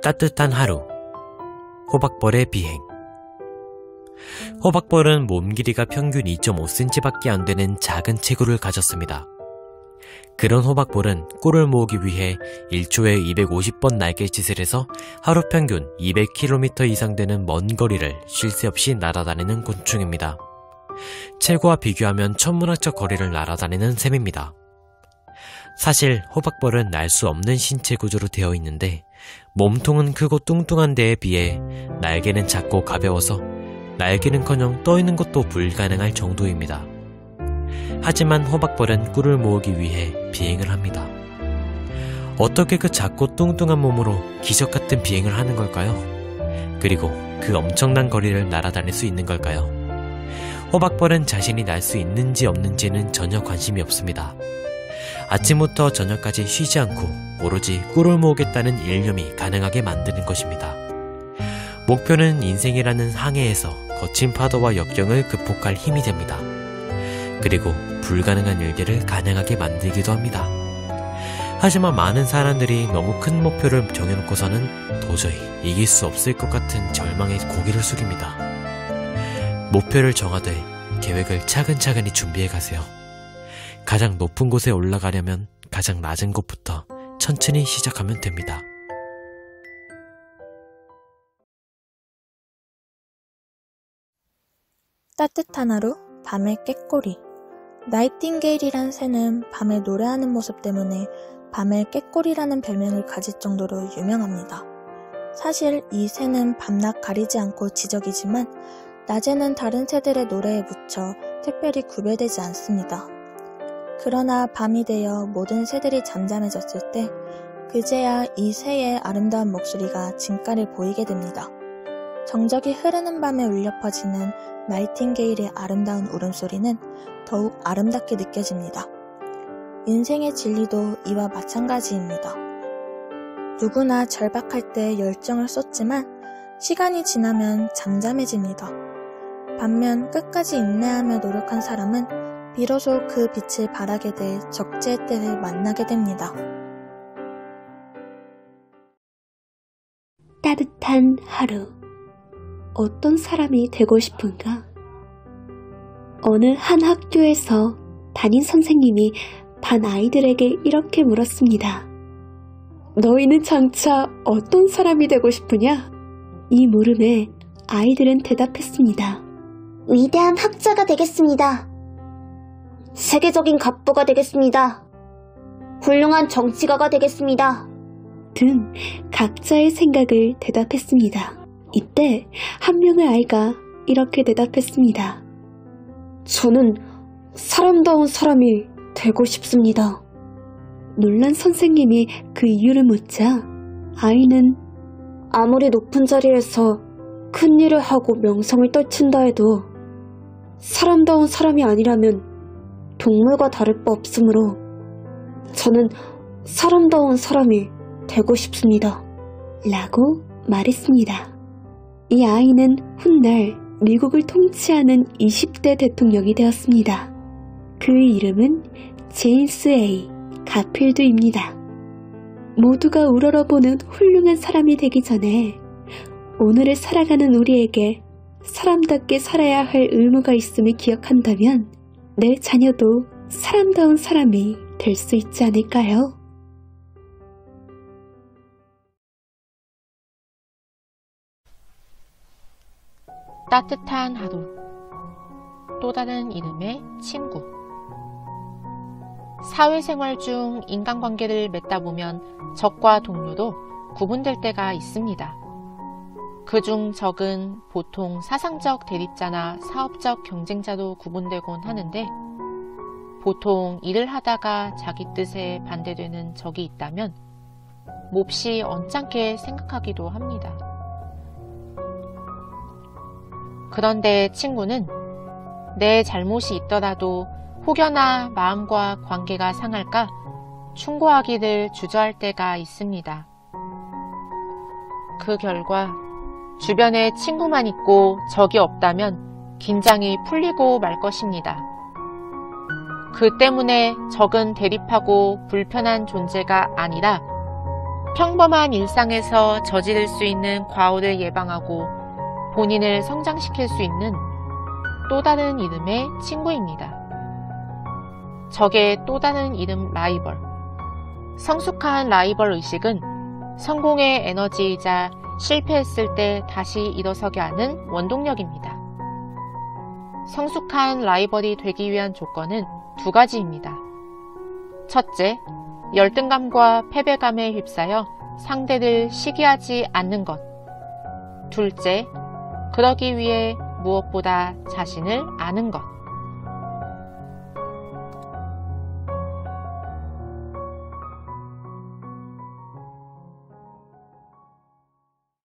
따뜻한 하루. 호박벌의 비행. 호박벌은 몸 길이가 평균 2.5cm밖에 안 되는 작은 체구를 가졌습니다. 그런 호박벌은 꿀을 모으기 위해 1초에 250번 날갯짓을 해서 하루 평균 200km 이상 되는 먼 거리를 쉴 새 없이 날아다니는 곤충입니다. 체구와 비교하면 천문학적 거리를 날아다니는 셈입니다. 사실 호박벌은 날 수 없는 신체 구조로 되어 있는데 몸통은 크고 뚱뚱한 데에 비해 날개는 작고 가벼워서 날개는커녕 떠있는 것도 불가능할 정도입니다. 하지만 호박벌은 꿀을 모으기 위해 비행을 합니다. 어떻게 그 작고 뚱뚱한 몸으로 기적같은 비행을 하는 걸까요? 그리고 그 엄청난 거리를 날아다닐 수 있는 걸까요? 호박벌은 자신이 날 수 있는지 없는지는 전혀 관심이 없습니다. 아침부터 저녁까지 쉬지 않고 오로지 꿀을 모으겠다는 일념이 가능하게 만드는 것입니다. 목표는 인생이라는 항해에서 거친 파도와 역경을 극복할 힘이 됩니다. 그리고 불가능한 일들을 가능하게 만들기도 합니다. 하지만 많은 사람들이 너무 큰 목표를 정해놓고서는 도저히 이길 수 없을 것 같은 절망에 고개를 숙입니다. 목표를 정하되 계획을 차근차근히 준비해 가세요. 가장 높은 곳에 올라가려면 가장 낮은 곳부터 천천히 시작하면 됩니다. 따뜻한 하루, 밤의 꾀꼬리. 나이팅게일이란 새는 밤에 노래하는 모습 때문에 밤의 꾀꼬리라는 별명을 가질 정도로 유명합니다. 사실 이 새는 밤낮 가리지 않고 지적이지만 낮에는 다른 새들의 노래에 묻혀 특별히 구별되지 않습니다. 그러나 밤이 되어 모든 새들이 잠잠해졌을 때 그제야 이 새의 아름다운 목소리가 진가를 보이게 됩니다. 정적이 흐르는 밤에 울려 퍼지는 나이팅게일의 아름다운 울음소리는 더욱 아름답게 느껴집니다. 인생의 진리도 이와 마찬가지입니다. 누구나 절박할 때 열정을 쏟지만 시간이 지나면 잠잠해집니다. 반면 끝까지 인내하며 노력한 사람은 비로소 그 빛을 발하게 돼 적재의 때를 만나게 됩니다. 따뜻한 하루. 어떤 사람이 되고 싶은가? 어느 한 학교에서 담임 선생님이 반 아이들에게 이렇게 물었습니다. 너희는 장차 어떤 사람이 되고 싶으냐? 이 물음에 아이들은 대답했습니다. 위대한 학자가 되겠습니다. 세계적인 갑부가 되겠습니다. 훌륭한 정치가가 되겠습니다. 등 각자의 생각을 대답했습니다. 이때 한 명의 아이가 이렇게 대답했습니다. 저는 사람다운 사람이 되고 싶습니다. 놀란 선생님이 그 이유를 묻자 아이는 아무리 높은 자리에서 큰 일을 하고 명성을 떨친다 해도 사람다운 사람이 아니라면 동물과 다를 바 없으므로 저는 사람다운 사람이 되고 싶습니다. 라고 말했습니다. 이 아이는 훗날 미국을 통치하는 20대 대통령이 되었습니다. 그의 이름은 제임스 A. 가필드입니다. 모두가 우러러보는 훌륭한 사람이 되기 전에 오늘을 살아가는 우리에게 사람답게 살아야 할 의무가 있음을 기억한다면 내 자녀도 사람다운 사람이 될 수 있지 않을까요? 따뜻한 하루. 또 다른 이름의 친구. 사회생활 중 인간관계를 맺다 보면 적과 동료도 구분될 때가 있습니다. 그중 적은 보통 사상적 대립자나 사업적 경쟁자로 구분되곤 하는데 보통 일을 하다가 자기 뜻에 반대되는 적이 있다면 몹시 언짢게 생각하기도 합니다. 그런데 친구는 내 잘못이 있더라도 혹여나 마음과 관계가 상할까 충고하기를 주저할 때가 있습니다. 그 결과 주변에 친구만 있고 적이 없다면 긴장이 풀리고 말 것입니다. 그 때문에 적은 대립하고 불편한 존재가 아니라 평범한 일상에서 저지를 수 있는 과오를 예방하고 본인을 성장시킬 수 있는 또 다른 이름의 친구입니다. 적의 또 다른 이름 라이벌. 성숙한 라이벌 의식은 성공의 에너지이자 실패했을 때 다시 일어서게 하는 원동력입니다. 성숙한 라이벌이 되기 위한 조건은 두 가지입니다. 첫째, 열등감과 패배감에 휩싸여 상대를 시기하지 않는 것. 둘째, 그러기 위해 무엇보다 자신을 아는 것.